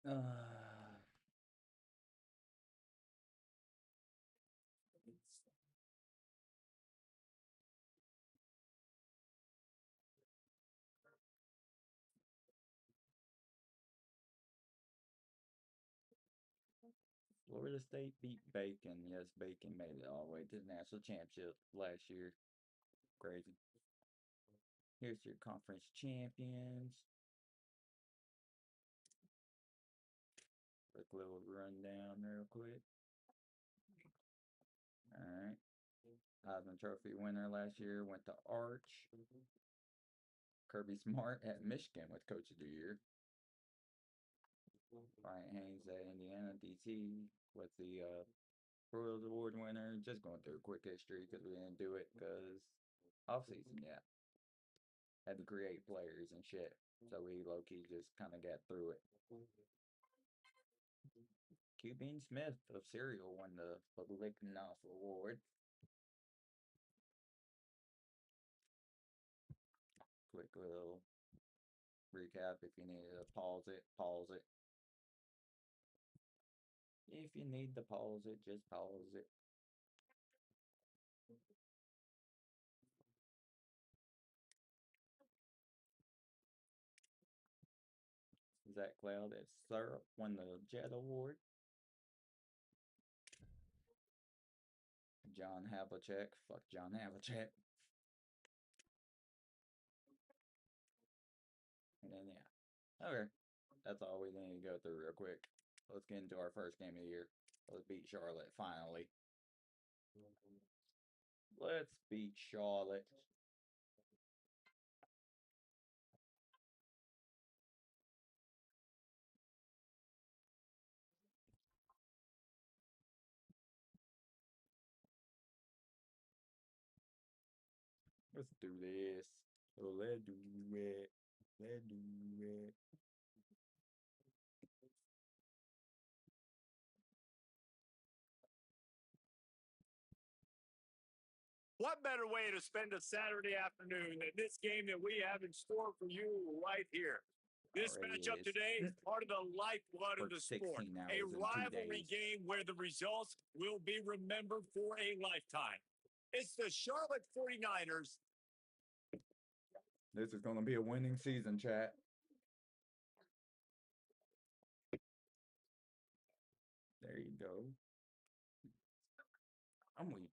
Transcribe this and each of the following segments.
Uh, Florida State beat Bacon. Yes, Bacon made it all the way to the national championship last year. Crazy. Here's your conference champions. Quick little rundown, real quick. All right. Heisman Trophy winner last year went to Arch. Kirby Smart at Michigan with Coach of the Year. Brian Haynes at Indiana DT with the Broyles Award winner. Just going through a quick history because we didn't do it because off season, yeah. Had to create players and shit. So we low key just kind of got through it. Q Bean Smith of Serial won the Public Enough Award. Quick little recap. If you need to pause it, pause it. If you need to pause it, just pause it. Zach Cloud at Syrup won the Jet Award. John Havlicek, fuck John Havlicek. And then, yeah. Okay. That's all we need to go through real quick. Let's get into our first game of the year. Let's beat Charlotte finally. Let's beat Charlotte. Let's do this. So let's do it. Let's do it. What better way to spend a Saturday afternoon than this game that we have in store for you right here? This Already matchup is. today is part of the lifeblood of For the sport. 16 A hours and 2 rivalry days. game where the results will be remembered for a lifetime. It's the Charlotte 49ers. This is going to be a winning season, chat. There you go. I'm weak.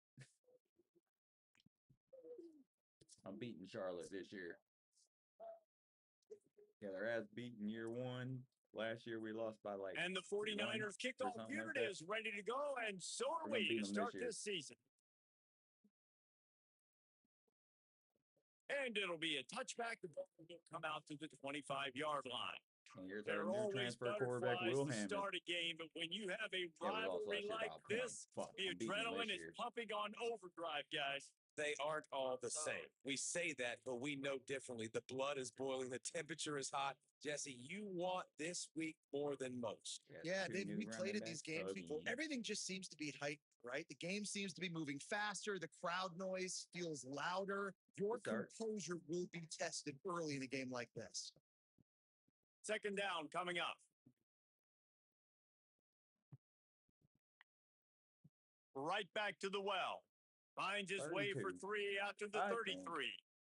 I'm beating Charlotte this year. Yeah, their ass beaten year one. Last year we lost by like. And the 49ers kickoff unit like is ready to go, and so are we to start this season. And it'll be a touchback. The ball will come out to the 25-yard line. And here's There our are new always transfer quarterback, butterflies Will to Hammond. start a game, but when you have a Yeah, we lost rivalry last year like by a point. this, Fuck, the I'm beating them adrenaline this is year. pumping on overdrive, guys. They aren't all the same. We say that, but we know differently. The blood is boiling. The temperature is hot. Jesse, you want this week more than most. Yeah, we played in these games before. before. Everything just seems to be hyped, right? The game seems to be moving faster. The crowd noise feels louder. Your composure will be tested early in a game like this. Second down coming up. Right back to the well. Finds his way for 3 after the 33.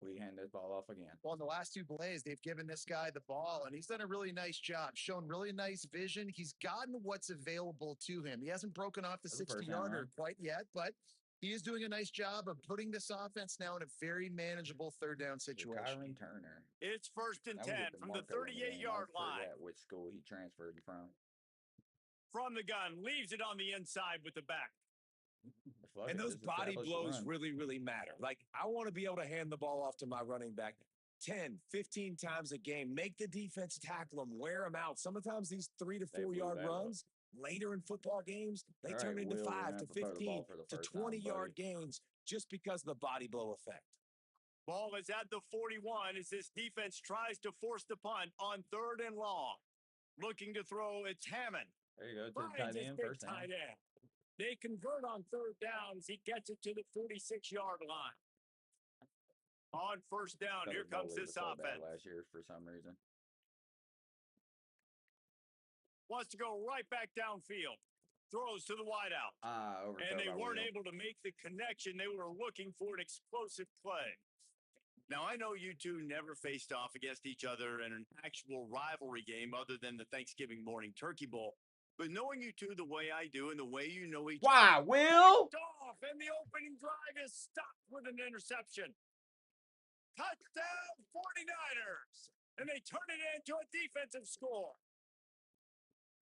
We hand this ball off again. Well, in the last two plays, they've given this guy the ball, and he's done a really nice job, shown really nice vision. He's gotten what's available to him. He hasn't broken off the 60-yarder quite yet, but he is doing a nice job of putting this offense now in a very manageable third down situation. Kyron Turner. It's 1st and 10 from the 38-yard line. Which school he transferred from. From the gun, leaves it on the inside with the back. And those body blows really, really matter. Like, I want to be able to hand the ball off to my running back 10, 15 times a game. Make the defense tackle them, wear them out. Sometimes these 3 to 4 yard runs later in football games, they turn into 5 to 15 to 20-yard gains just because of the body blow effect. Ball is at the 41 as this defense tries to force the punt on 3rd and long. Looking to throw, it's Hammond. There you go, to the tight end, first tight end. They convert on 3rd down as he gets it to the 46-yard line. On 1st down, here comes this offense. Last year for some reason. wants to go right back downfield. Throws to the wideout. And they weren't able to make the connection. They were looking for an explosive play. Now, I know you two never faced off against each other in an actual rivalry game other than the Thanksgiving morning turkey bowl. But knowing you two the way I do and the way you know each other. Why, Will? Off, and the opening drive is stopped with an interception. Touchdown 49ers. And they turn it into a defensive score.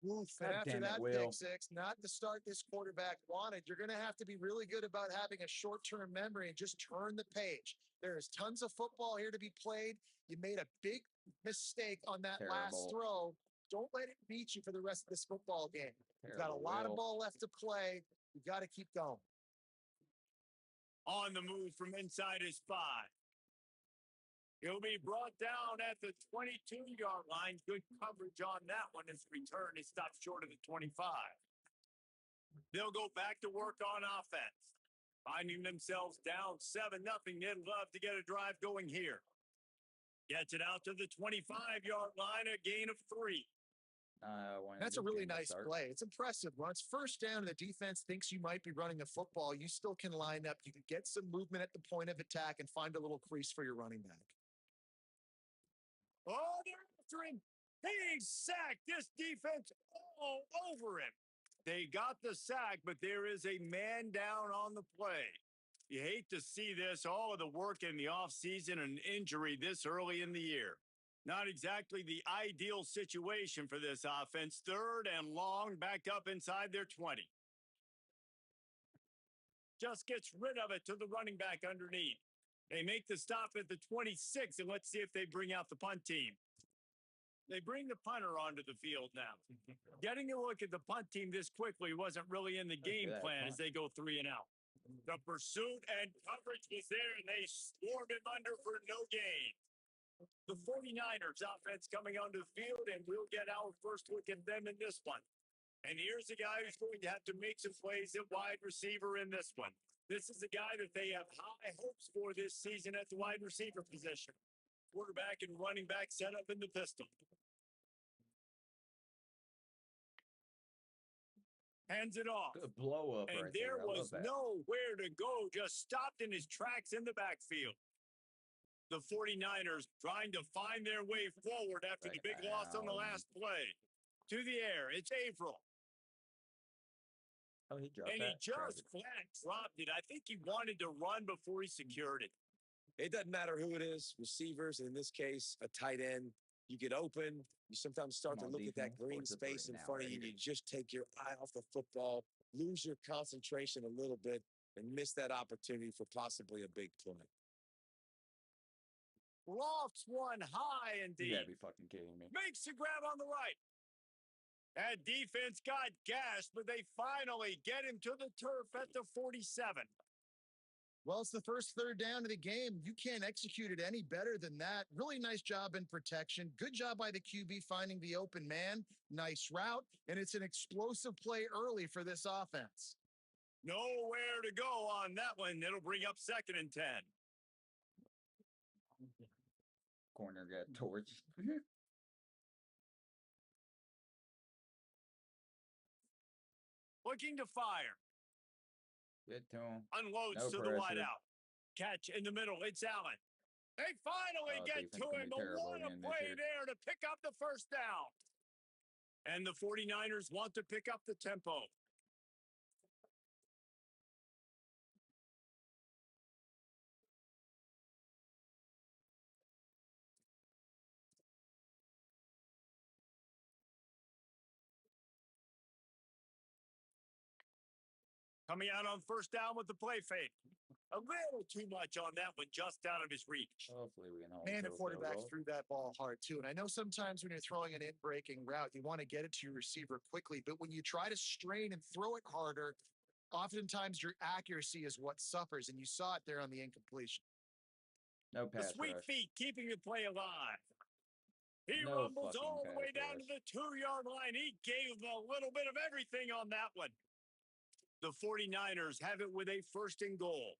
And after that pick six, not the start this quarterback wanted, you're going to have to be really good about having a short-term memory and just turn the page. There is tons of football here to be played. You made a big mistake on that last throw. Don't let it beat you for the rest of this football game. You've got a lot of ball left to play. You've got to keep going. On the move from inside his 5. He'll be brought down at the 22-yard line. Good coverage on that one. His return is stopped short of the 25. They'll go back to work on offense. Finding themselves down 7-0. They'd love to get a drive going here. Gets it out to the 25-yard line, a gain of 3. That's a really nice play. It's impressive. Once first down and the defense thinks you might be running the football, you still can line up. You can get some movement at the point of attack and find a little crease for your running back. Oh, they're after him. He's sacked. This defense all over him. They got the sack, but there is a man down on the play. You hate to see this, all of the work in the offseason and injury this early in the year. Not exactly the ideal situation for this offense. 3rd and long, back up inside their 20. Just gets rid of it to the running back underneath. They make the stop at the 26, and let's see if they bring out the punt team. They bring the punter onto the field now. Getting a look at the punt team this quickly wasn't really in the game plan as they go 3 and out. The pursuit and coverage was there, and they swarmed him under for no gain. The 49ers offense coming onto the field, and we'll get our first look at them in this one. And here's a guy who's going to have to make some plays at wide receiver in this one. This is a guy that they have high hopes for this season at the wide receiver position. Quarterback and running back set up in the pistol. Hands it off. Good blow up and right there there. was nowhere to go, just stopped in his tracks in the backfield. The 49ers trying to find their way forward after the big loss on the last play. To the air, it's Averill. Oh, he dropped and that. he just flat dropped it. I think he wanted to run before he secured it. It doesn't matter who it is, receivers, in this case, a tight end. You get open. You sometimes start to look at that green space in front of you. You just take your eye off the football, lose your concentration a little bit, and miss that opportunity for possibly a big play. Lofts one high and deep. You gotta be fucking kidding me. Makes the grab on the right. That defense got gashed, but they finally get him to the turf at the 47. Well, it's the first third down of the game. You can't execute it any better than that. Really nice job in protection. Good job by the QB finding the open man. Nice route. And it's an explosive play early for this offense. Nowhere to go on that one. It'll bring up 2nd and 10. Corner got torched. Looking to fire. Get to him. Unloads to the wideout. Catch in the middle. It's Allen. They finally get to him. But what a play there to pick up the first down. And the 49ers want to pick up the tempo. Coming out on first down with the play fake. A little too much on that one, just out of his reach. Hopefully we can hold. Man, the quarterback threw that ball hard too. And I know sometimes when you're throwing an in-breaking route, you want to get it to your receiver quickly. But when you try to strain and throw it harder, oftentimes your accuracy is what suffers. And you saw it there on the incompletion. No pass rush. The sweet feet keeping the play alive. He rumbles all the way down to the 2-yard line. He gave a little bit of everything on that one. The 49ers have it with a 1st and goal.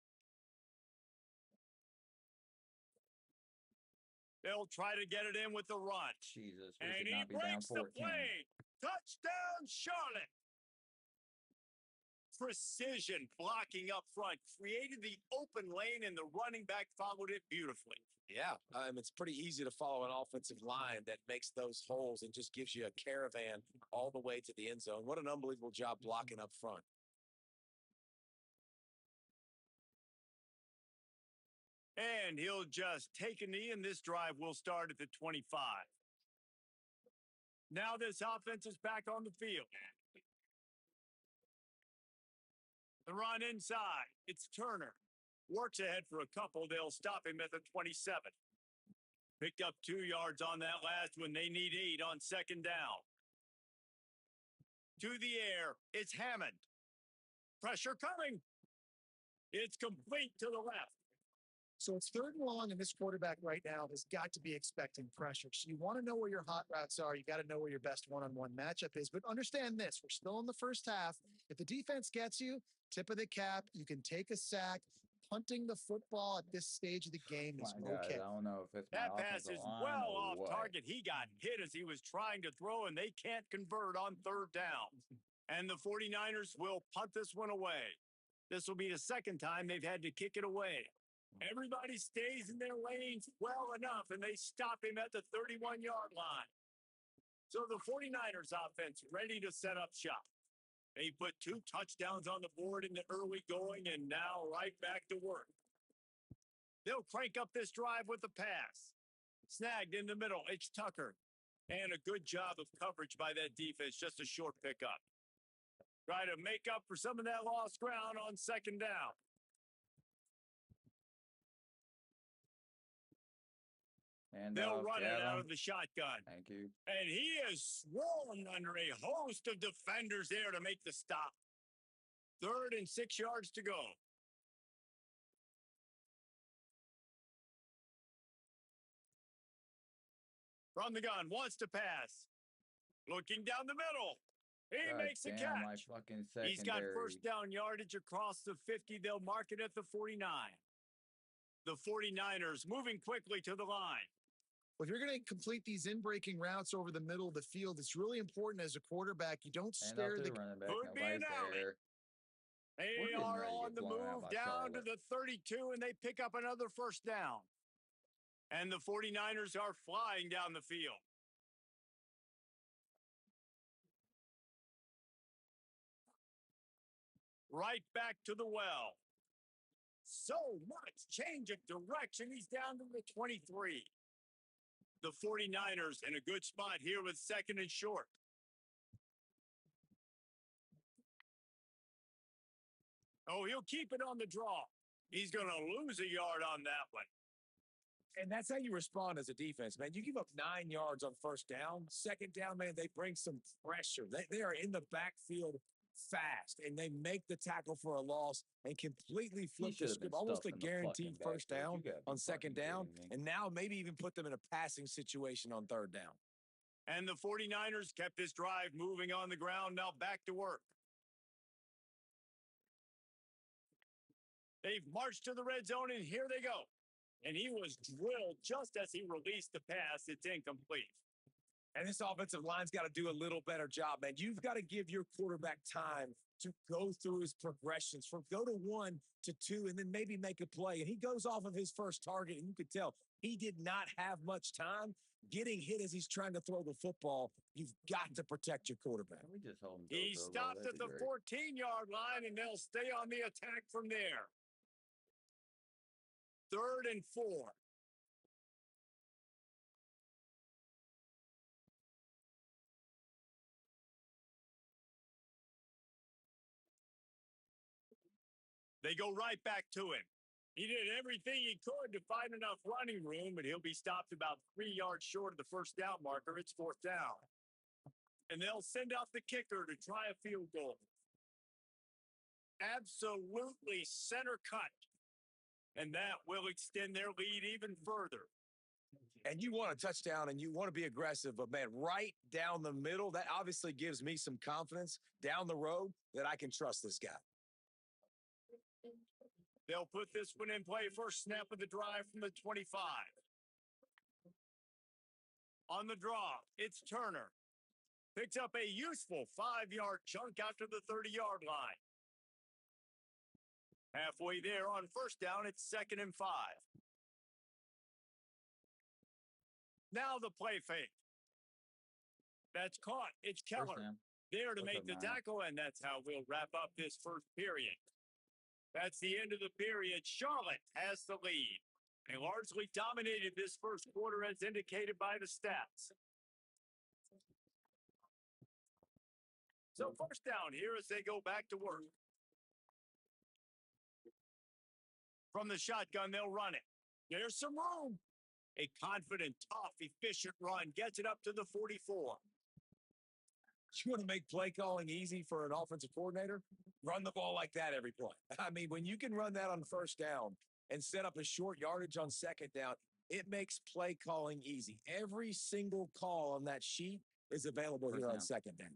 They'll try to get it in with the run. Jesus, we And should he not be down breaks the 14. play. Touchdown, Charlotte. Precision blocking up front created the open lane, and the running back followed it beautifully. Yeah, it's pretty easy to follow an offensive line that makes those holes and just gives you a caravan all the way to the end zone. What an unbelievable job blocking up front. And he'll just take a knee, and this drive will start at the 25. Now this offense is back on the field. The run inside. It's Turner. Works ahead for a couple. They'll stop him at the 27. Picked up 2 yards on that last one. They need 8 on second down. To the air. It's Hammond. Pressure coming. It's complete to the left. So it's 3rd and long, and this quarterback right now has got to be expecting pressure. So you want to know where your hot routes are. You got to know where your best one-on-one matchup is. But understand this, we're still in the first half. If the defense gets you, tip of the cap, you can take a sack. Punting the football at this stage of the game is okay. I don't know if it's my That pass offensive is line well or off what. target. He got hit as he was trying to throw, and they can't convert on 3rd down. And the 49ers will punt this one away. This will be the 2nd time they've had to kick it away. Everybody stays in their lanes well enough, and they stop him at the 31-yard line. So the 49ers offense ready to set up shop. They put 2 touchdowns on the board in the early going, and now right back to work. They'll crank up this drive with the pass. Snagged in the middle, it's Tucker. And a good job of coverage by that defense, just a short pickup. Try to make up for some of that lost ground on 2nd down. And they'll run it out of the shotgun. Thank you. And he is swarmed under a host of defenders there to make the stop. 3rd and 6 yards to go. From the gun, wants to pass. Looking down the middle. He makes the catch. He's got first down yardage across the 50. They'll mark it at the 49. The 49ers moving quickly to the line. Well, if you're going to complete these in-breaking routes over the middle of the field, it's really important as a quarterback you don't stare the running back. Could be an alley. They are on the move down to the 32, and they pick up another first down. And the 49ers are flying down the field. Right back to the well. So much change of direction. He's down to the 23. The 49ers in a good spot here with 2nd and short. Oh, he'll keep it on the draw. He's going to lose a yard on that one. And that's how you respond as a defense, man. You give up 9 yards on first down. 2nd down, man, they bring some pressure. They are in the backfield fast, and they make the tackle for a loss and completely flip the script. Almost a guaranteed first down on 2nd down, and now maybe even put them in a passing situation on 3rd down. And the 49ers kept this drive moving on the ground. Now back to work. They've marched to the red zone, and here they go. And he was drilled just as he released the pass. It's incomplete. And this offensive line's got to do a little better job, man. You've got to give your quarterback time to go through his progressions from go to 1 to 2 and then maybe make a play. And he goes off of his first target, and you could tell he did not have much time getting hit as he's trying to throw the football. You've got to protect your quarterback. Can we just hold him? He stopped at the 14-yard line, and they'll stay on the attack from there. 3rd and 4. They go right back to him. He did everything he could to find enough running room, but he'll be stopped about 3 yards short of the first down marker. It's 4th down. And they'll send out the kicker to try a field goal. Absolutely center cut. And that will extend their lead even further. And you want a touchdown and you want to be aggressive, but man, right down the middle, that obviously gives me some confidence down the road that I can trust this guy. They'll put this one in play. First snap of the drive from the 25. On the draw, it's Turner. Picks up a useful 5-yard chunk out to the 30-yard line. Halfway there on first down, it's 2nd and 5. Now the play fake. That's caught. It's Keller there to make the tackle, and that's how we'll wrap up this first period. That's the end of the period. Charlotte has the lead. They largely dominated this first quarter as indicated by the stats. So first down here as they go back to work. From the shotgun, they'll run it. There's some room. A confident, tough, efficient run gets it up to the 44. You want to make play calling easy for an offensive coordinator? Run the ball like that every play. I mean, when you can run that on first down and set up a short yardage on second down, it makes play calling easy. Every single call on that sheet is available here on second down.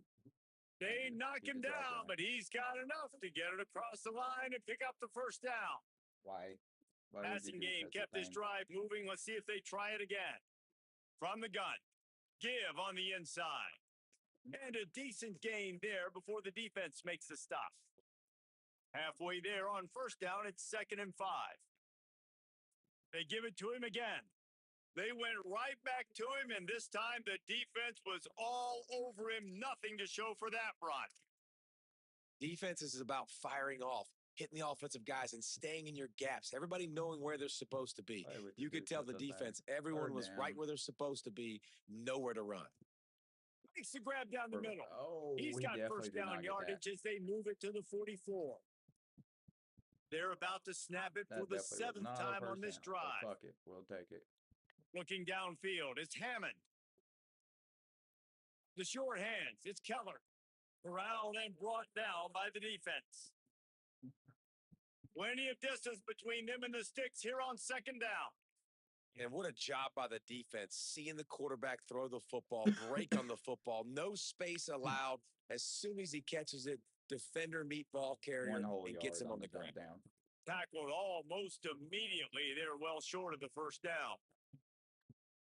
They knock him down, but he's got enough to get it across the line and pick up the first down. Why? Passing game kept this drive moving. Let's see if they try it again. From the gun. Give on the inside. And a decent gain there before the defense makes the stop. Halfway there on first down, it's 2nd and 5. They give it to him again. They went right back to him, and this time the defense was all over him. Nothing to show for that run. Defense is about firing off, hitting the offensive guys, and staying in your gaps. Everybody knowing where they're supposed to be. You could tell the defense, everyone was right where they're supposed to be, nowhere to run. Makes the grab down the middle. Oh, he's got first down yardage as they move it to the 44. They're about to snap it for the 7th time on this drive. Fuck it. We'll take it. Looking downfield, it's Hammond. The short hands, it's Keller. Corralled and brought down by the defense. Plenty of distance between them and the sticks here on second down. And what a job by the defense, seeing the quarterback throw the football, break on the football, no space allowed. As soon as he catches it, defender meet ball carrier and gets him on the ground. Tackled almost immediately. They're well short of the first down.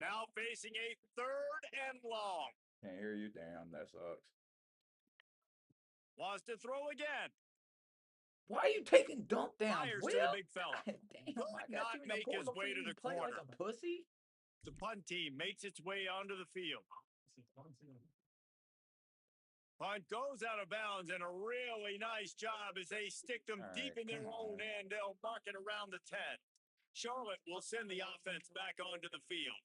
Now facing a 3rd and long. Can't hear you. Damn, that sucks. Wants to throw again. Why are you taking dump down? Fires to the big fella. Damn, Could not make his way to the corner. Like a pussy? The punt team makes its way onto the field. Punt goes out of bounds, and a really nice job as they stick them deep in their own end. They'll mark it around the 10. Charlotte will send the offense back onto the field.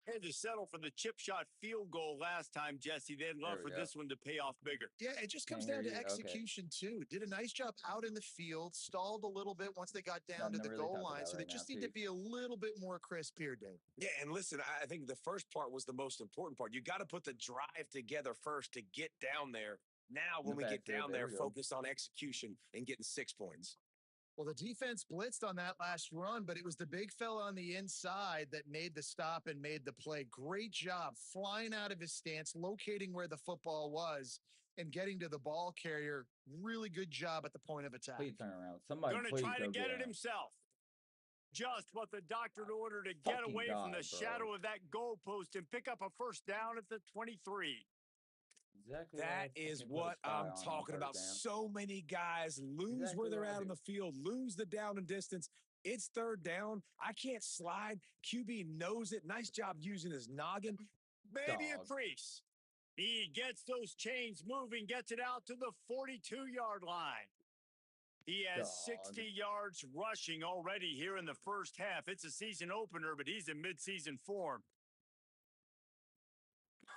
Had to settle for the chip shot field goal last time, Jesse. They'd love for this one to pay off bigger. Yeah, it just comes down to execution, too. Did a nice job out in the field, stalled a little bit once they got down to the goal line. So they just need to be a little bit more crisp here, Dave. Yeah, and listen, I think the first part was the most important part. You got to put the drive together first to get down there. Now, when we get down there, focus on execution and getting 6 points. Well, the defense blitzed on that last run, but it was the big fella on the inside that made the stop and made the play. Great job flying out of his stance, locating where the football was, and getting to the ball carrier. Really good job at the point of attack. Please turn around. Somebody going to try to get it himself. Just what the doctor ordered to get away from the shadow of that goalpost and pick up a first down at the 23. Exactly. That is what I'm talking about. So many guys lose where they're at on the field, lose the down and distance. It's 3rd down. I can't slide. QB knows it. Nice job using his noggin. Maybe a crease. He gets those chains moving, gets it out to the 42-yard line. He has 60 yards rushing already here in the first half. It's a season opener, but he's in midseason form.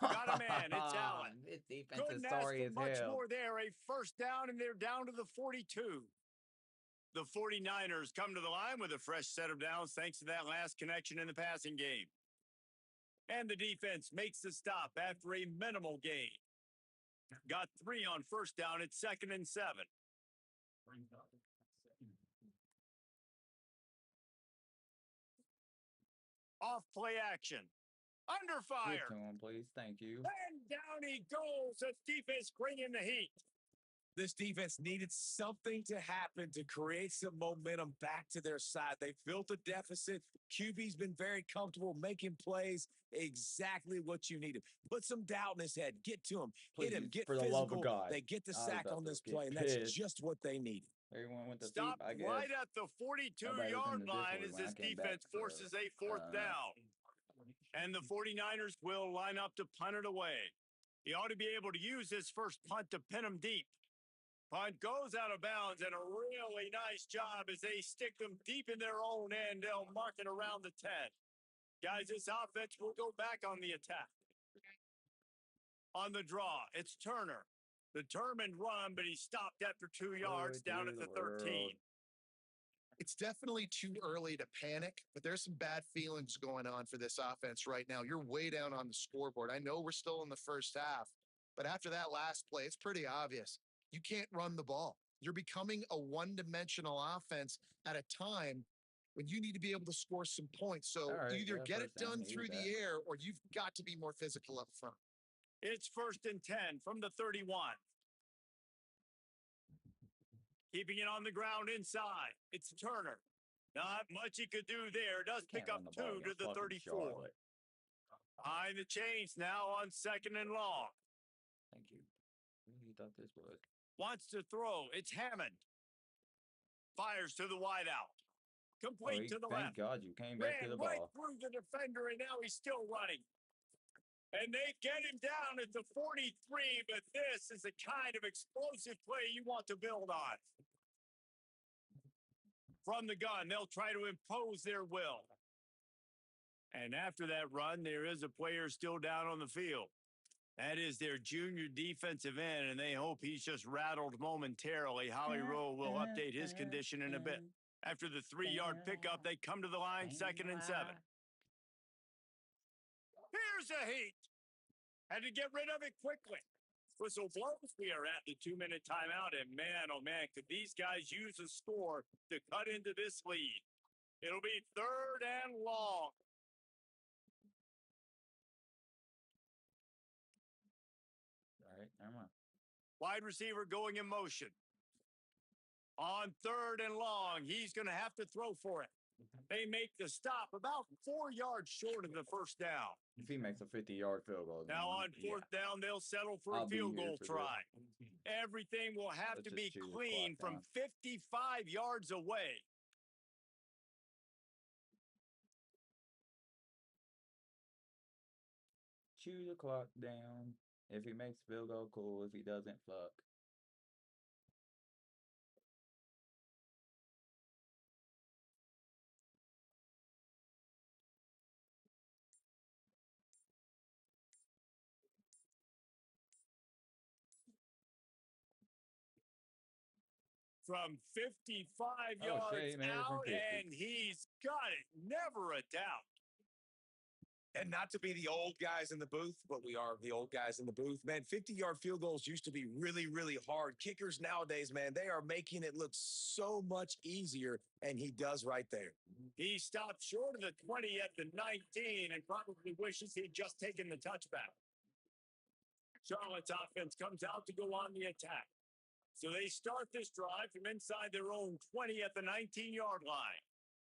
Got a man. It's Allen. This defense Couldn't is ask sorry for as much hell. more there. A first down, and they're down to the 42. The 49ers come to the line with a fresh set of downs thanks to that last connection in the passing game. And the defense makes the stop after a minimal gain. Got 3 on first down. It's 2nd and 7. Off play action. Under fire. Give to him, please. Thank you. And down he goes. The defense bringing the heat. This defense needed something to happen to create some momentum back to their side. They built a deficit. QB's been very comfortable making plays, exactly what you needed. Put some doubt in his head. Get to him. Hit him. Get for the physical. love of God. They get the I was sack about on to this get play, and that's pissed. just what they needed. Everyone went to sleep, Stop I guess. right at the 42-yard line as this defense forces a fourth down. And the 49ers will line up to punt it away. He ought to be able to use his first punt to pin them deep. Punt goes out of bounds, and a really nice job as they stick them deep in their own end. They'll mark it around the 10. Guys, this offense will go back on the attack. On the draw, it's Turner. Determined run, but he stopped after 2 yards down at the 13. It's definitely too early to panic, but there's some bad feelings going on for this offense right now. You're way down on the scoreboard. I know we're still in the first half, but after that last play, it's pretty obvious. You can't run the ball. You're becoming a one-dimensional offense at a time when you need to be able to score some points. So either get it done through the air or you've got to be more physical up front. It's 1st and 10 from the 31. Keeping it on the ground inside. It's Turner. Not much he could do there. Does pick up 2 to the 34. Behind the chains now on 2nd and long. Thank you. Who you thought this was? Wants to throw. It's Hammond. Fires to the wideout. Complete to the left. Thank God you came back to the ball. Right through the defender, and now he's still running. And they get him down at the 43, but this is the kind of explosive play you want to build on. From the gun, they'll try to impose their will. And after that run, there is a player still down on the field. That is their junior defensive end, and they hope he's just rattled momentarily. Holly Rowe will update his condition in a bit. After the 3-yard pickup, they come to the line, 2nd and 7. Here's a heat. Had to get rid of it quickly. Whistle blows. We are at the 2-minute timeout, and man, oh man, could these guys use a score to cut into this lead. It'll be 3rd and long. All right, never mind. Wide receiver going in motion. On 3rd and long, he's going to have to throw for it. They make the stop about 4 yards short of the first down. If he makes a 50-yard field goal. Now on 4th down, they'll settle for a field goal try. Everything will have to be clean from 55 yards away. Chew the clock down. If he makes field goal, cool. If he doesn't, fuck. From 55 yards out, and he's got it. Never a doubt. And not to be the old guys in the booth, but we are the old guys in the booth. Man, 50-yard field goals used to be really, really hard. Kickers nowadays, man, they are making it look so much easier, and he does right there. He stopped short of the 20 at the 19 and probably wishes he'd just taken the touchback. Charlotte's offense comes out to go on the attack. So they start this drive from inside their own 20 at the 19-yard line.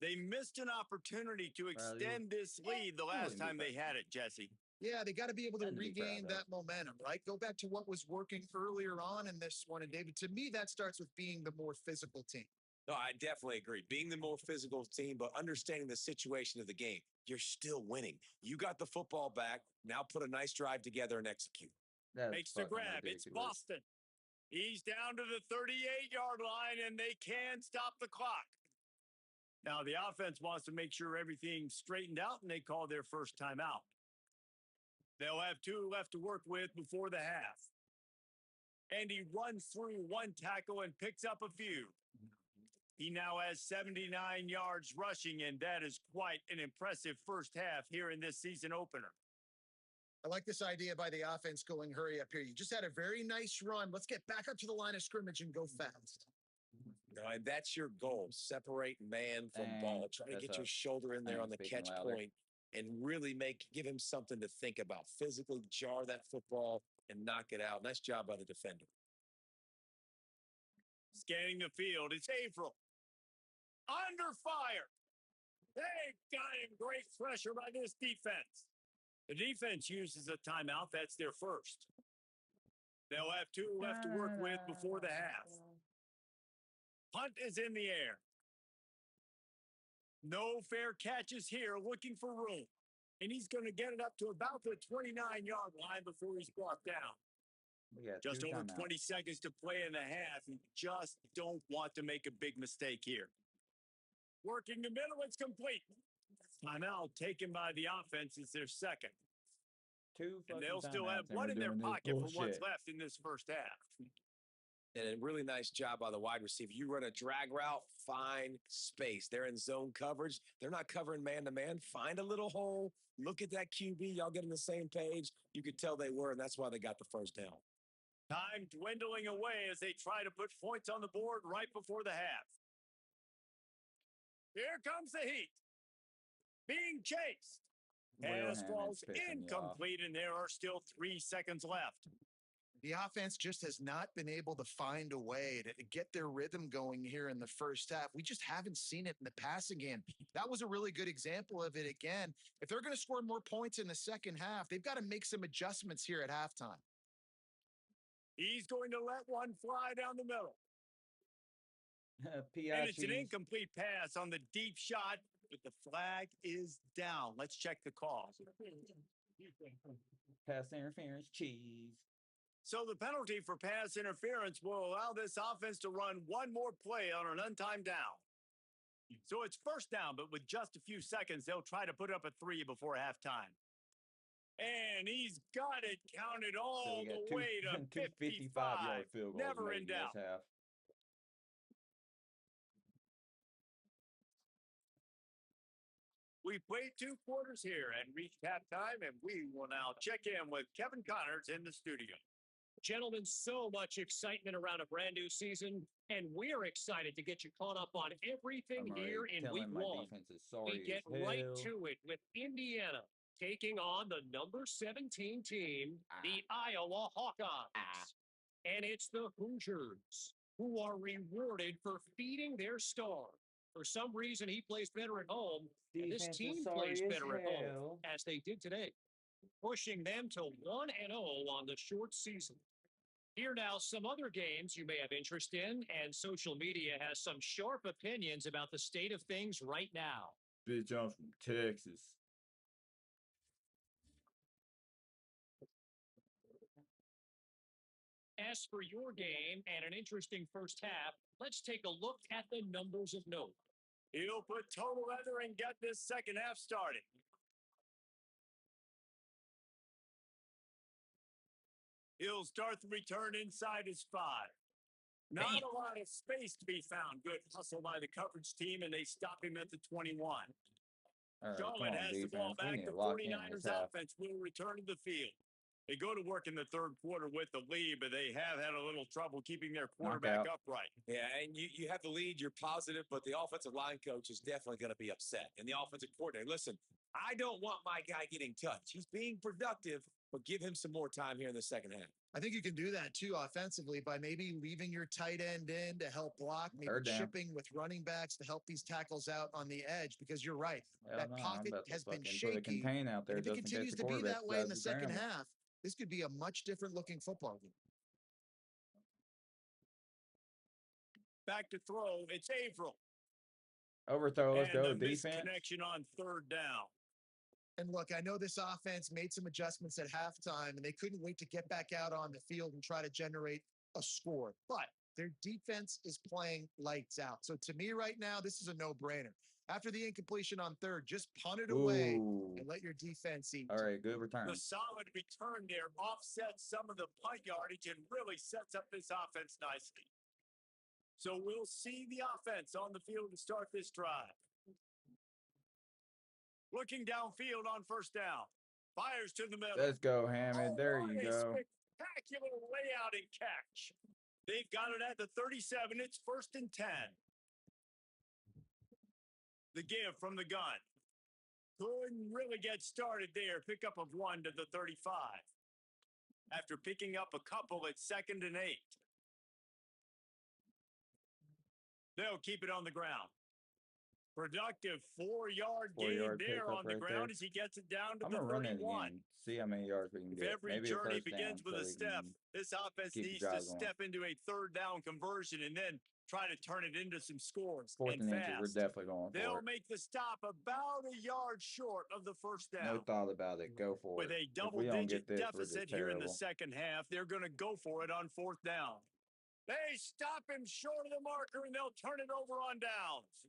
They missed an opportunity to extend this lead the last time they had it, Jesse. Yeah, they got to be able to regain that momentum, right? Go back to what was working earlier on in this one. And David, to me, that starts with being the more physical team. No, I definitely agree. Being the more physical team, but understanding the situation of the game. You're still winning. You got the football back. Now put a nice drive together and execute. Makes the grab. It's Boston. He's down to the 38-yard line, and they can stop the clock. Now, the offense wants to make sure everything's straightened out, and they call their first timeout. They'll have 2 left to work with before the half. And he runs through 1 tackle and picks up a few. He now has 79 yards rushing, and that is quite an impressive first half here in this season opener. I like this idea by the offense going hurry up here. You just had a very nice run. Let's get back up to the line of scrimmage and go fast. No, and that's your goal. Separate man from ball. Try to get your shoulder in there on the catch point and really give him something to think about. Physically jar that football and knock it out. Nice job by the defender. Scanning the field. It's April. Under fire. They got him. Great pressure by this defense. The defense uses a timeout. That's their first. They'll have 2 left to work with before the half. Punt is in the air. No fair catches here, looking for room. And he's going to get it up to about the 29-yard line before he's brought down. Just over 20 seconds to play in the half. You just don't want to make a big mistake here. Working the middle, it's complete. Timeout taken by the offense is their second. And they'll still have blood in their pocket for what's left in this first half. And a really nice job by the wide receiver. You run a drag route, find space. They're in zone coverage. They're not covering man-to-man. Find a little hole. Look at that QB. Y'all get on the same page. You could tell they were, and that's why they got the first down. Time dwindling away as they try to put points on the board right before the half. Here comes the heat. Being chased. Pass falls incomplete, and there are still 3 seconds left. The offense just has not been able to find a way to get their rhythm going here in the first half. We just haven't seen it in the passing game. That was a really good example of it again. If they're going to score more points in the second half, they've got to make some adjustments here at halftime. He's going to let one fly down the middle. And it's an incomplete pass on the deep shot, but the flag is down. Let's check the call. Pass interference, cheese. So the penalty for pass interference will allow this offense to run one more play on an untimed down. So it's first down, but with just a few seconds, they'll try to put up a 3 before halftime. And he's got it counted all the way to 55. Yard field goals Never in doubt. We played 2 quarters here and reached halftime, and we will now check in with Kevin Connors in the studio. Gentlemen, so much excitement around a brand new season, and we're excited to get you caught up on everything here in week 1. We get right to it with Indiana taking on the number 17 team, the Iowa Hawkeyes. And it's the Hoosiers who are rewarded for feeding their star. For some reason, he plays better at home, and this team plays better at home, as they did today, pushing them to 1-0 on the short season. Here now, some other games you may have interest in, and social media has some sharp opinions about the state of things right now. Bitch, I'm from Texas. As for your game and an interesting first half, let's take a look at the numbers of note. He'll put total leather and get this second half started. He'll start the return inside his 5. Not a lot of space to be found. Good hustle by the coverage team, and they stop him at the 21. Charlotte has the ball back. The 49ers offense will return to the field. They go to work in the third quarter with the lead, but they have had a little trouble keeping their quarterback upright. Yeah, and you have the lead, you're positive, but the offensive line coach is definitely going to be upset. And the offensive coordinator, listen, I don't want my guy getting touched. He's being productive, but give him some more time here in the second half. I think you can do that, too, offensively by maybe leaving your tight end in to help block, maybe chipping with running backs to help these tackles out on the edge, because you're right. That pocket has been shaky. Out there if it continues to be that way in the second half, this could be a much different-looking football game. Back to throw. It's April. Overthrow. Let's go. Defense. Connection on third down. And look, I know this offense made some adjustments at halftime, and they couldn't wait to get back out on the field and try to generate a score. But their defense is playing lights out. So to me right now, this is a no-brainer. After the incompletion on third, just punt it away and let your defense eat. All right, good return. The solid return there offsets some of the punt yardage and really sets up this offense nicely. So we'll see the offense on the field to start this drive. Looking downfield on first down. Fires to the middle. Let's go, Hammond. There you go. Spectacular layout and catch. They've got it at the 37. It's 1st and 10. The give from the gun. Couldn't really get started there. Pickup of 1 to the 35. After picking up a couple, it's 2nd and 8. They'll keep it on the ground. Productive 4-yard gain there on the ground as he gets it down to the 31. Run it again. See how many yards we can get. If every Maybe journey a first begins down with a so step, this offense needs to step into a third down conversion and then try to turn it into some scores. Fourth and inches, we're definitely going for it. They'll make the stop about a yard short of the first down. No thought about it. Go for it. With a double-digit deficit here in the second half, they're going to go for it on fourth down. They stop him short of the marker, and they'll turn it over on downs.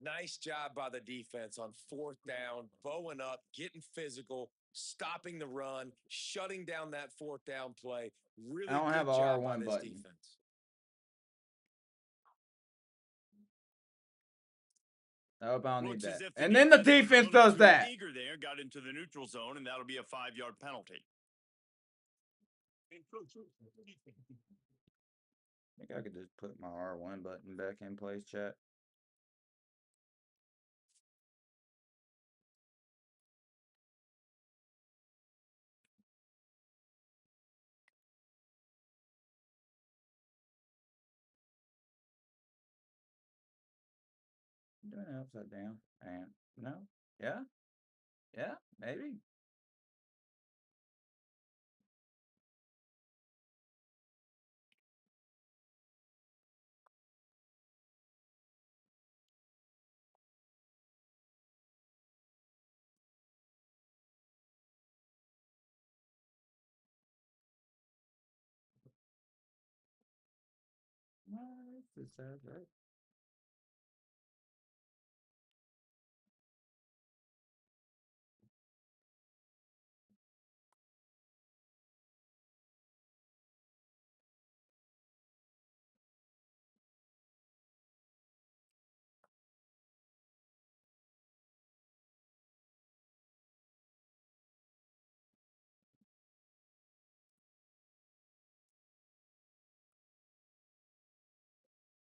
Nice job by the defense on fourth down, bowing up, getting physical, stopping the run, shutting down that fourth down play. Really I don't have good an job R1 by this button. defense. I hope I don't need that. And then the defense does that. Eager there, got into the neutral zone, and that'll be a 5-yard penalty. I think I could just put my R1 button back in place, chat. Doing it upside down. And no? Yeah? Yeah? Maybe? No, this sounds right.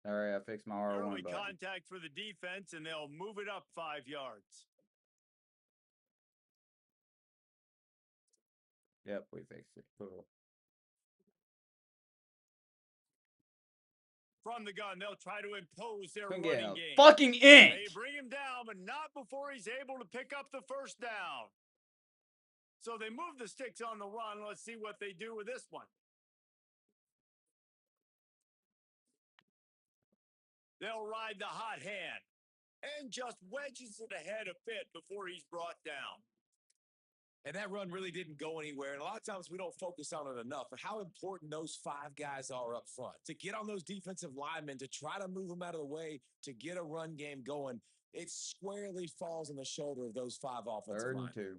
All right, I fixed my R1 Early button. contact for the defense, and they'll move it up 5 yards. Yep, we fixed it. Cool. From the gun, they'll try to impose their Couldn't get running a game. fucking inch. They bring him down, but not before he's able to pick up the first down. So they move the sticks on the run. Let's see what they do with this one. They'll ride the hot hand and just wedges it ahead a bit before he's brought down. And that run really didn't go anywhere. And a lot of times we don't focus on it enough, but how important those 5 guys are up front. To get on those defensive linemen, to try to move them out of the way, to get a run game going, it squarely falls on the shoulder of those 5 offensive linemen. 3rd and 2.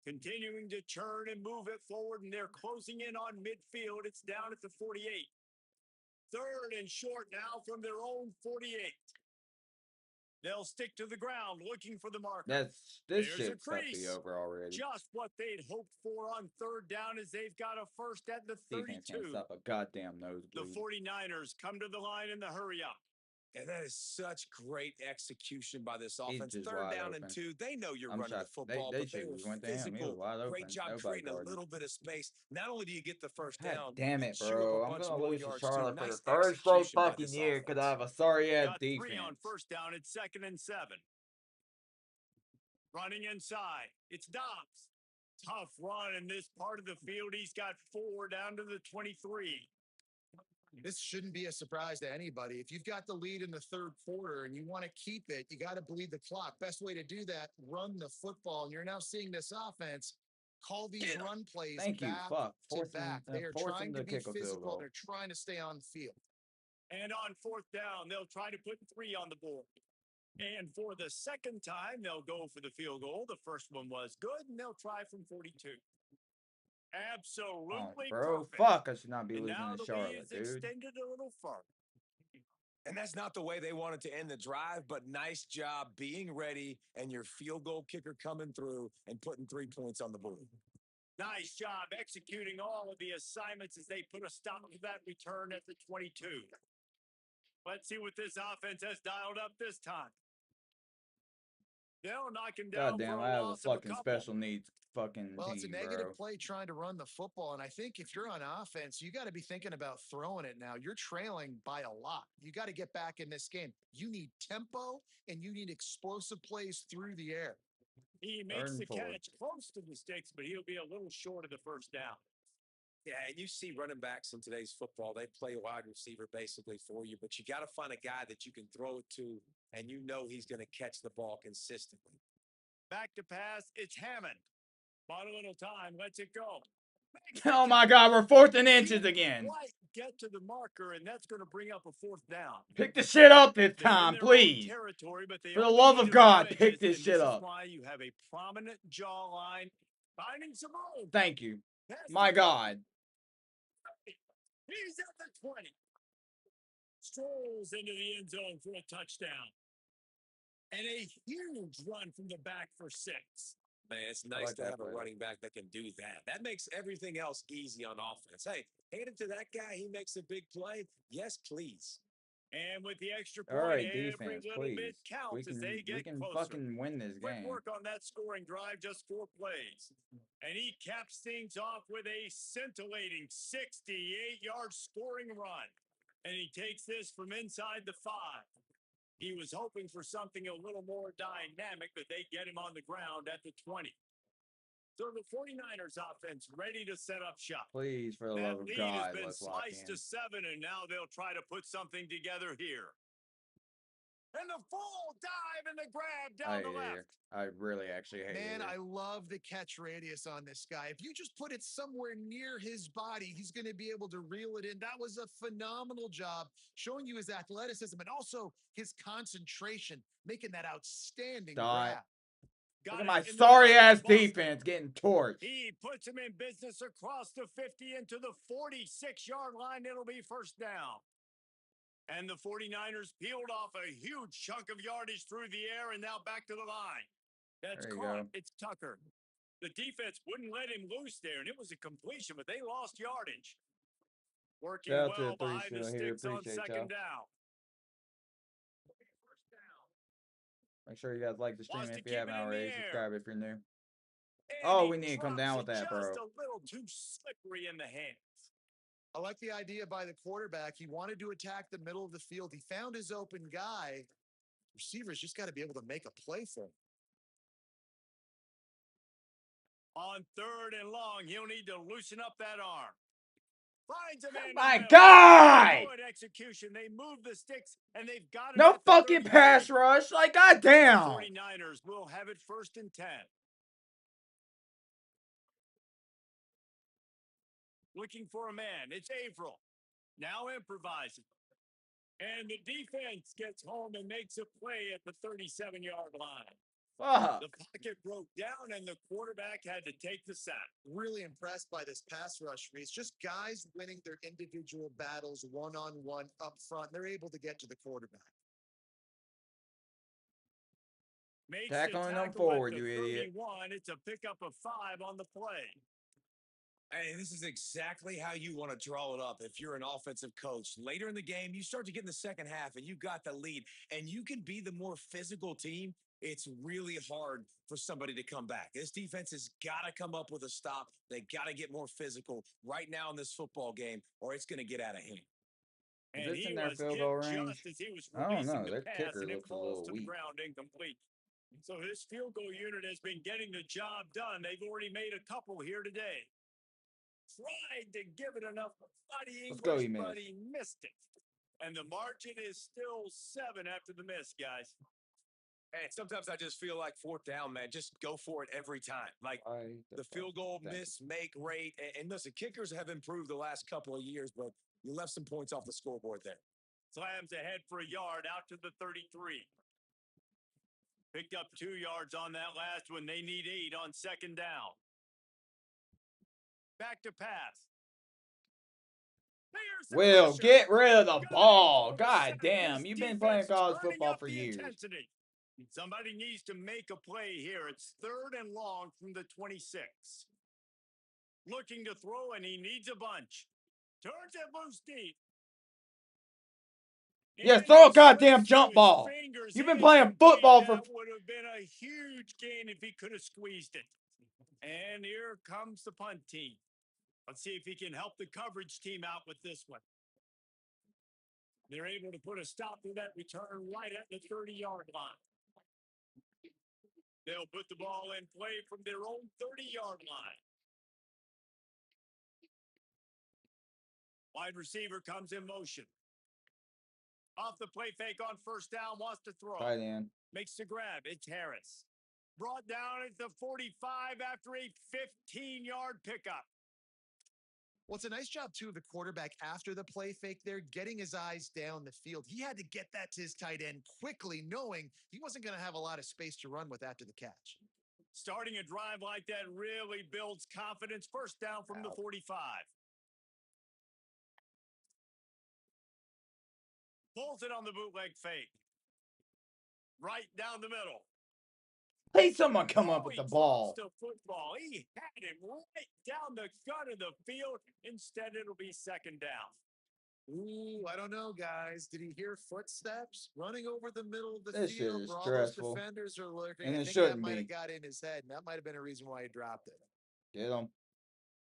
Continuing to churn and move it forward, and they're closing in on midfield. It's down at the 48. 3rd and short now from their own 48. They'll stick to the ground looking for the marker. This shit's got to be over already. Just what they'd hoped for on 3rd down as they've got a first at the 32. Defense can't stop a goddamn nosebleed. The 49ers come to the line in the hurry up. And that is such great execution by this offense. 3rd down and 2. They know you're running the football, but they were physical. Great job creating a little bit of space. Not only do you get the first down, damn it, bro. I'm going to lose to Charlotte for the 3rd straight execution by fucking this year offense. because I have a sorry-ass Got defense. 3 on first down. It's 2nd and 7. Running inside. It's Dobbs. Tough run in this part of the field. He's got 4 down to the 23. This shouldn't be a surprise to anybody. If you've got the lead in the 3rd quarter and you want to keep it, you got to bleed the clock. Best way to do that, run the football. And you're now seeing this offense call these run plays back to back. They are trying to be physical. They're trying to stay on the field. And on 4th down, they'll try to put 3 on the board. And for the 2nd time, they'll go for the field goal. The first one was good, and they'll try from 42. Absolutely bro. perfect. Fuck, I should not be And losing now to the Charlotte, lead's dude. extended a little further. And that's not the way they wanted to end the drive, but nice job being ready and your field goal kicker coming through and putting 3 points on the board. Nice job executing all of the assignments as they put a stop to that return at the 22. Let's see what this offense has dialed up this time. They'll knock him God down for damn, a I have a loss of a fucking couple. special needs fucking Well, it's a team, negative bro. play trying to run the football. And I think if you're on offense, you got to be thinking about throwing it now. You're trailing by a lot. You got to get back in this game. You need tempo and you need explosive plays through the air. He makes the 3rd and 4. catch close to the sticks, but he'll be a little short of the first down. Yeah, and you see running backs in today's football, they play wide receiver basically for you, but you got to find a guy that you can throw it to, and you know he's going to catch the ball consistently. Back to pass, it's Hammond. Bought a little time, lets it go. Oh my God, we're 4th and inches again. Quite get to the marker, and that's going to bring up a 4th down. Pick the shit up this They're in time, their own please. territory, but they For the only love need of a God, few pick edges, this and shit this up. is why you have a prominent jawline. Finding some room. Thank you. Pass My the- God. He's at the 20. Strolls into the end zone for a touchdown. And a huge run from the back for 6. Man, it's nice like to that have a play. running back that can do that. That makes everything else easy on offense. Hey, hand it to that guy. He makes a big play. Yes, please. And with the extra All point, right, every defense, little please. bit counts as they We get can closer. fucking win this Quick game. work on that scoring drive, just 4 plays. And he caps things off with a scintillating 68-yard scoring run. And he takes this from inside the 5. He was hoping for something a little more dynamic, but they get him on the ground at the 20. So the 49ers offense ready to set up shop. Please, for the That love of lead God, has been let's lock sliced in. to 7, and now they'll try to put something together here. And the full dive and the grab down the left. I really actually hate it. Man, I love the catch radius on this guy. If you just put it somewhere near his body, he's going to be able to reel it in. That was a phenomenal job showing you his athleticism and also his concentration, making that outstanding grab. Look at my sorry-ass defense getting torched. He puts him in business across the 50 into the 46-yard line. It'll be first down. And the 49ers peeled off a huge chunk of yardage through the air and now back to the line. That's caught. It's Tucker. The defense wouldn't let him loose there, and it was a completion, but they lost yardage. Working well behind the sticks on 2nd down. Make sure you guys like the stream if you haven't already. Air. Subscribe if you're new. And Oh, we need to come down with drops it that, bro. Just a little too slippery in the hands. I like the idea by the quarterback. He wanted to attack the middle of the field. He found his open guy. Receivers just got to be able to make a play for him. On 3rd and long, he'll need to loosen up that arm. Finds a man. My God! Good execution. They move the sticks, and they've got it. No fucking pass rush. Like, goddamn. 49ers will have it 1st and 10. Looking for a man. It's Averill. Now improvising. And the defense gets home and makes a play at the 37-yard line. Fuck. The pocket broke down, and the quarterback had to take the sack. Really impressed by this pass rush, Reese. Just guys winning their individual battles one-on-one up front. They're able to get to the quarterback. Makes Tackling the them forward, you 31. idiot. It's a pickup of 5 on the play. Hey, this is exactly how you want to draw it up if you're an offensive coach. Later in the game, you start to get in the second half and you got the lead and you can be the more physical team. It's really hard for somebody to come back. This defense has got to come up with a stop. They got to get more physical right now in this football game or it's going to get out of hand. And Is this he in their was field hit goal range? just as he was I don't know. releasing the Their pass, kicker and it looks a falls little to the weak. ground incomplete. So this field goal unit has been getting the job done. They've already made a couple here today. Tried to give it enough bloody Let's go, English, he missed. but he missed it. And the margin is still 7 after the miss, guys. And sometimes I just feel like 4th down, man. Just go for it every time. Like the field goal miss, make rate. And listen, kickers have improved the last couple of years, but you left some points off the scoreboard there. Slams ahead for a yard out to the 33. Picked up 2 yards on that last one. They need 8 on 2nd down. Back to pass. Will, get rid of the ball. God damn. You've been playing college football for years. Somebody needs to make a play here. It's 3rd and long from the 26. Looking to throw, and he needs a bunch. Turns it loose deep. Yeah, throw a goddamn jump ball. You've been playing football for. That would have been a huge gain if he could have squeezed it. And here comes the punt team. Let's see if he can help the coverage team out with this one. They're able to put a stop to that return right at the 30-yard line. They'll put the ball in play from their own 30-yard line. Wide receiver comes in motion. Off the play fake on first down, wants to throw. Tight end. Makes the grab. It's Harris. Brought down at the 45 after a 15-yard pickup. Well, it's a nice job, too, of the quarterback after the play fake there, getting his eyes down the field. He had to get that to his tight end quickly, knowing he wasn't going to have a lot of space to run with after the catch. Starting a drive like that really builds confidence. First down from the 45. Pulls it on the bootleg fake. Right down the middle. Hey, someone come up with the ball. The football. He had him right down the gut of the field. Instead, it'll be second down. Ooh, I don't know, guys. Did he hear footsteps running over the middle of the This field? shit is Where all stressful. those defenders are lurking. And I it think shouldn't that might be. have got in his head, and that might have been a reason why he dropped it. Get him.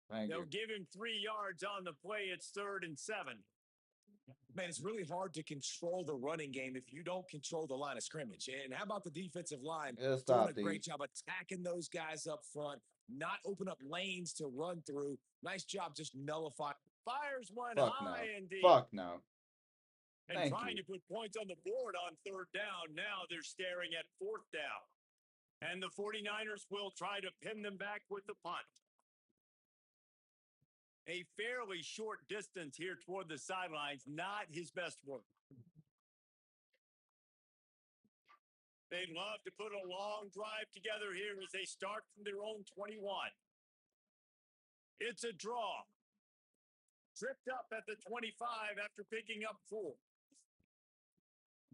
Thank They'll you. give him 3 yards on the play. It's 3rd and 7. Man, it's really hard to control the running game if you don't control the line of scrimmage. And how about the defensive line doing a great job attacking those guys up front, not open up lanes to run through. Nice job just nullifying. Fires one Fuck high no. and deep. Fuck no. And Thank trying you. to put points on the board on 3rd down. Now they're staring at 4th down. And the 49ers will try to pin them back with the punt. A fairly short distance here toward the sidelines, not his best work. They'd love to put a long drive together here as they start from their own 21. It's a draw. Tripped up at the 25 after picking up 4.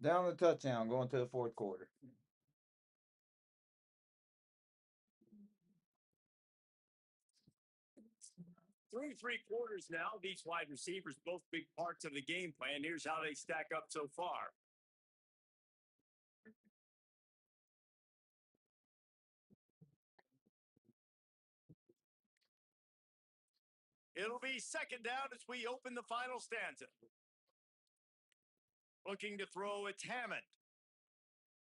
Down the touchdown, going to the 4th quarter. Through 3 quarters now, these wide receivers, both big parts of the game plan. Here's how they stack up so far. It'll be second down as we open the final stanza. Looking to throw, it's Hammond.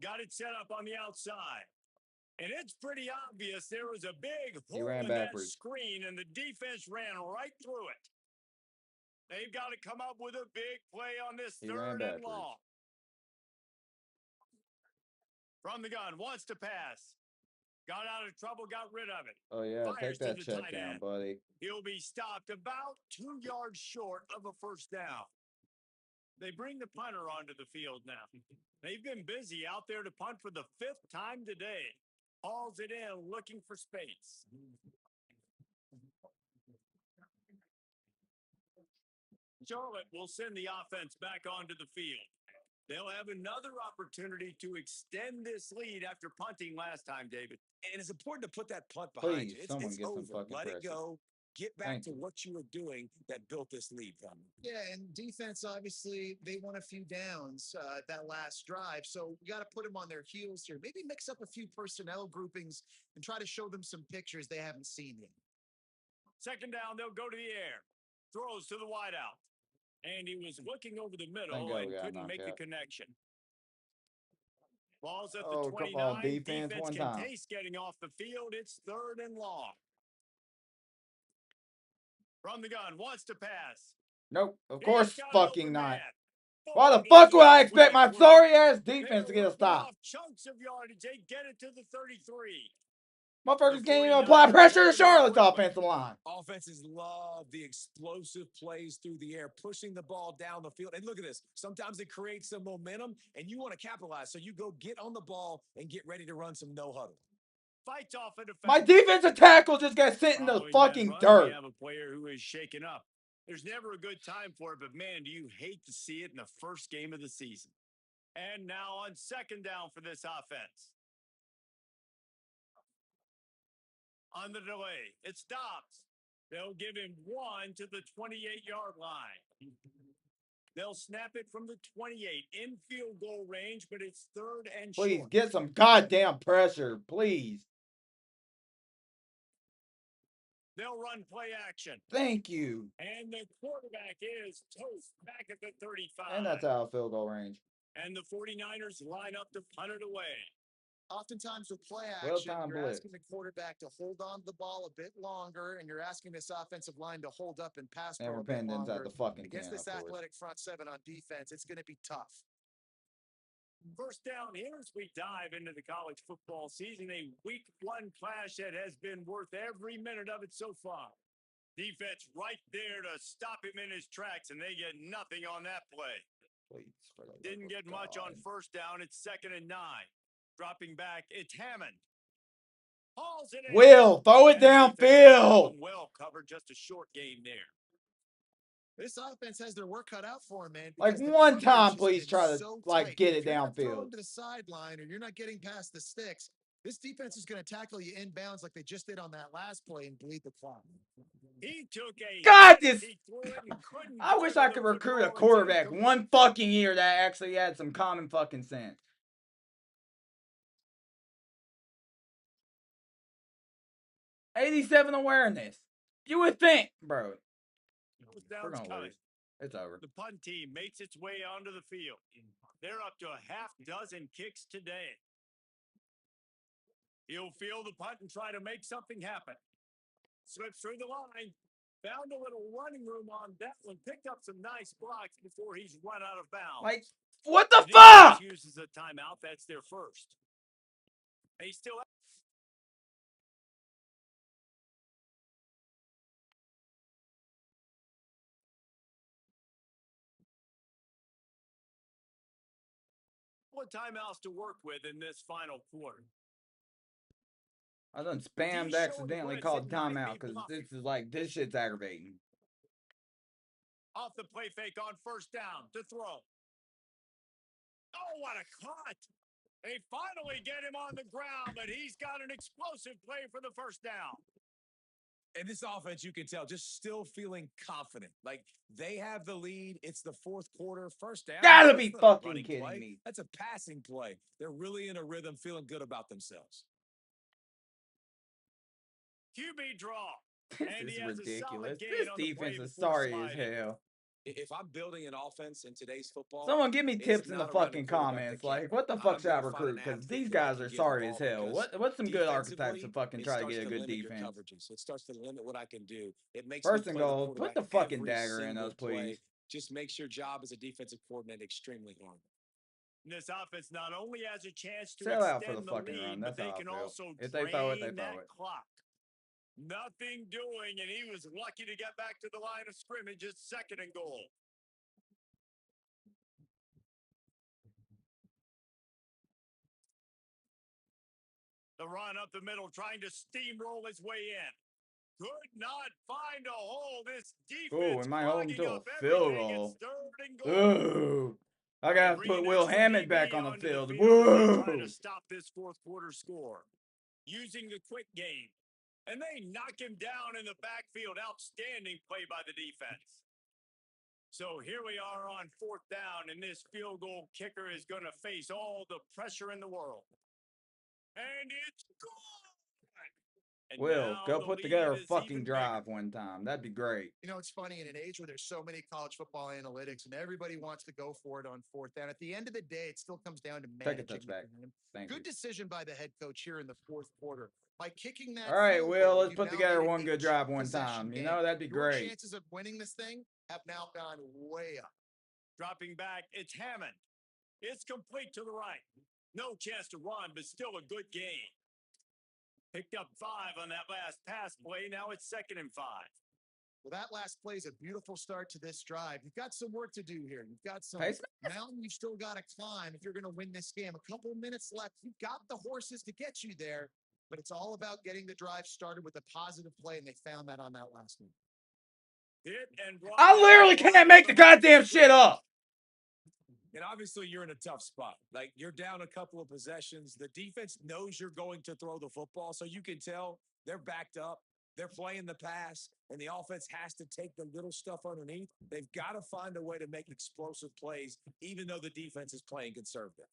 Got it set up on the outside. And it's pretty obvious there was a big hole in that screen, and the defense ran right through it. They've got to come up with a big play on this 3rd and long. From the gun, wants to pass. Got out of trouble, got rid of it. Oh, yeah, Fires take that to the check tight down, end. buddy. He'll be stopped about 2 yards short of a first down. They bring the punter onto the field now. They've been busy out there to punt for the 5th time today. Hauls it in, looking for space. Charlotte will send the offense back onto the field. They'll have another opportunity to extend this lead after punting last time, David. And it's important to put that punt behind you. It's over. Let pressure. it go. Get back to what you were doing that built this lead from you. Yeah, and defense, obviously, they won a few downs that last drive. So we got to put them on their heels here. Maybe mix up a few personnel groupings and try to show them some pictures they haven't seen yet. Second down, they'll go to the air. Throws to the wideout. And he was looking over the middle and couldn't make the connection. Ball's at the 29. Defense can taste getting off the field. It's 3rd and long. From the gun, wants to pass. Nope, of course fucking not. Why the fuck would I expect my sorry-ass defense to get a stop? Chunks of yardage. They get it to the 33. Motherfuckers can't even apply pressure to Charlotte's offensive line. Offenses love the explosive plays through the air, pushing the ball down the field. And look at this. Sometimes it creates some momentum, and you want to capitalize. So you go get on the ball and get ready to run some no-huddle. Fights off a defense. My defensive tackle just got sent in the fucking dirt. We have a player who is shaken up. There's never a good time for it, but man, do you hate to see it in the first game of the season. And now on second down for this offense. On the delay, it stops. They'll give him 1 to the 28-yard line. They'll snap it from the 28 in field goal range, but it's 3rd and Please short. get some goddamn pressure, please. They'll run play action. Thank you. And the quarterback is toast back at the 35. And that's out of field goal range. And the 49ers line up to punt it away. Oftentimes with play action, you're blitz. asking the quarterback to hold on to the ball a bit longer, and you're asking this offensive line to hold up and pass pro a bit longer. At the fucking Against this athletic front seven on defense, it's going to be tough. First down here as we dive into the college football season, a week 1 clash that has been worth every minute of it so far. Defense right there to stop him in his tracks, and they get nothing on that play. Didn't get much on first down. It's 2nd and 9. Dropping back, it's Hammond. Hauls it in. Will, throw it downfield. Well covered, just a short gain there. This offense has their work cut out for them, man. Like one time, please try to get it downfield. Throw them to the sideline, or you're not getting past the sticks. This defense is going to tackle you inbounds like they just did on that last play and bleed the clock. He took a God, this. I wish I could recruit a quarterback one fucking year that actually had some common fucking sense. .87 awareness. You would think, bro. We're gonna lose. It's over. The punt team makes its way onto the field. They're up to a half dozen kicks today. He'll field the punt and try to make something happen. Slips through the line. Found a little running room on that one. Picked up some nice blocks before he's run out of bounds. Like, what the fuck? Uses a timeout. That's their first. They still have timeouts to work with in this final quarter. I done spammed accidentally called timeout because this shit's aggravating. Off the play fake on first down to throw. Oh, what a cut. They finally get him on the ground, but he's got an explosive play for the first down. And this offense, you can tell, just still feeling confident. Like, they have the lead. It's the 4th quarter. First down. Gotta be fucking kidding me. That's a passing play. They're really in a rhythm, feeling good about themselves. QB draw. This is ridiculous. This defense is sorry as hell. If I'm building an offense in today's football, someone give me tips in the fucking comments. Like, what the fuck should I recruit? Because these guys are sorry as hell. What's some good archetypes to fucking try to get a good defense? It starts to limit what I can do. It makes first and goal. Put the fucking dagger in us, please. Just makes your job as a defensive coordinator extremely hard. This offense not only has a chance to sell out for extend the fucking lead, run. That's but they how can I feel. also If they throw it, they drain throw that it. clock. Nothing doing, and he was lucky to get back to the line of scrimmage. It's 2nd and goal. The run up the middle, trying to steamroll his way in. Could not find a hole. This defense we might hold him to a up field everything. goal. It's 3rd and goal. Ooh. I gotta put Will Hammond back on the field. Whoa! Trying to stop this 4th quarter score. Using the quick game. And they knock him down in the backfield. Outstanding play by the defense. So here we are on 4th down, and this field goal kicker is going to face all the pressure in the world. And it's gone! And Will, go put together a fucking drive one time. That'd be great. You know, it's funny, in an age where there's so many college football analytics and everybody wants to go for it on 4th down, at the end of the day, it still comes down to managing. Take a touchback. Good decision by the head coach here in the 4th quarter. By kicking that. All right, Will, let's put now together one good drive one time. You know, that'd be Your great. chances of winning this thing have now gone way up. Dropping back, it's Hammond. It's complete to the right. No chance to run, but still a good gain. Picked up 5 on that last pass play. Now it's 2nd and 5. Well, that last play is a beautiful start to this drive. You've got some work to do here. You've got some mountain you've still got to climb if you're going to win this game. A couple minutes left. You've got the horses to get you there, but it's all about getting the drive started with a positive play, and they found that on that last one. I literally can't make the goddamn shit up. And obviously, you're in a tough spot. Like, you're down a couple of possessions. The defense knows you're going to throw the football, so you can tell they're backed up. They're playing the pass, and the offense has to take the little stuff underneath. They've got to find a way to make explosive plays, even though the defense is playing conservative.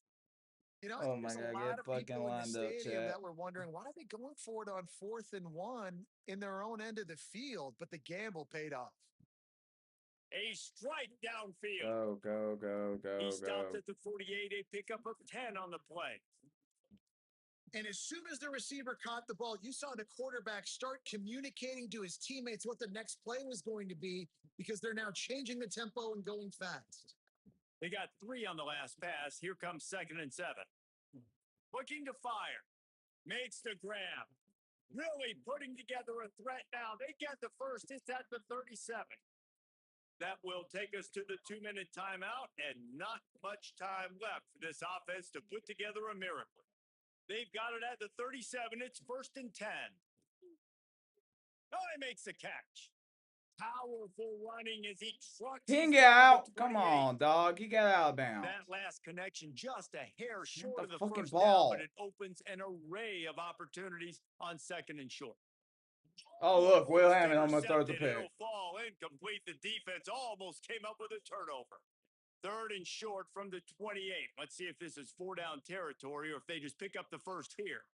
You know, I Oh think my there's a God, lot get of fucking people in the lined up, stadium chat. that were wondering, why are they going for it on 4th and 1 in their own end of the field? But the gamble paid off. A strike downfield. Go, go, go, go, He stopped go. at the 48, a pickup of 10 on the play. And as soon as the receiver caught the ball, you saw the quarterback start communicating to his teammates what the next play was going to be, because they're now changing the tempo and going fast. They got 3 on the last pass. Here comes 2nd and 7. Looking to fire. Makes the grab. Really putting together a threat now. They get the first. It's at the 37. That will take us to the 2-minute timeout, and not much time left for this offense to put together a miracle. They've got it at the 37. It's 1st and 10. Oh, he makes the catch. Powerful running as he trucks. He can get out. Come on, dog. He got out of bounds. That last connection just a hair short of the fucking first ball. down, but it opens an array of opportunities on 2nd and short. Oh, look, Will Hammond almost throws a pick. It'll fall incomplete. The defense almost came up with a turnover. 3rd and short from the 28. Let's see if this is 4-down territory or if they just pick up the first here.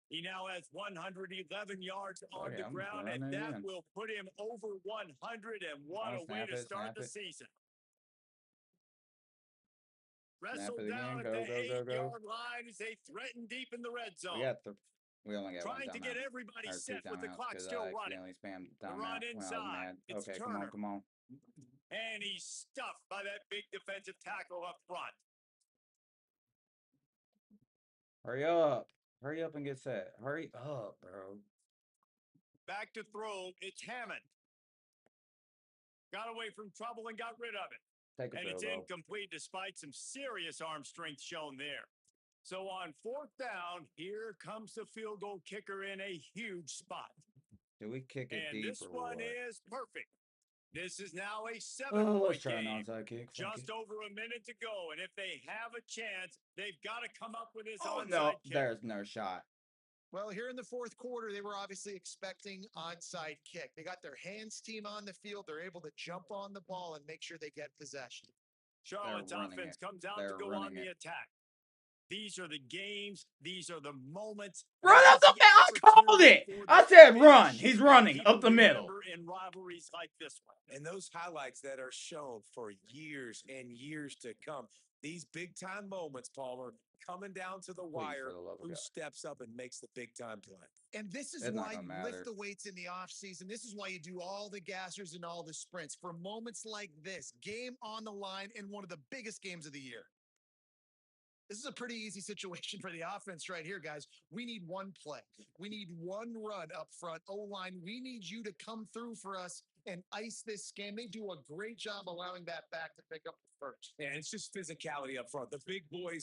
He now has 111 yards on the ground, and that will put him over 100, and what a way to start the season. Wrestled down at the 8-yard line as they threaten deep in the red zone. We only got trying to get everybody set with the clock still running. The run inside. It's okay, Turner. come on. And he's stuffed by that big defensive tackle up front. Hurry up. Hurry up and get set. Hurry up, bro. Back to throw. It's Hammond. Got away from trouble and got rid of it. And it's incomplete despite some serious arm strength shown there. So on 4th down, here comes the field goal kicker in a huge spot. Do we kick it deep? And this or one what? is perfect. This is now a 7-point game. Kick. Just over a minute to go. And if they have a chance, they've got to come up with this onside no, kick. There's no shot. Well, here in the 4th quarter, they were obviously expecting onside kick. They got their hands team on the field. They're able to jump on the ball and make sure they get possession. Charlotte's offense comes out to go on the attack. These are the games. These are the moments. Run up the middle. I called it. I said run. He's running up the middle. In rivalries like this one. And those highlights that are shown for years and years to come. These big-time moments, Palmer, coming down to the wire, who steps up and makes the big-time play. And this is why you lift the weights in the offseason. This is why you do all the gassers and all the sprints. For moments like this, game on the line in one of the biggest games of the year. This is a pretty easy situation for the offense right here, guys. We need one play. We need one run up front. O-line, we need you to come through for us and ice this game. They do a great job allowing that back to pick up the first. And it's just physicality up front. The big boys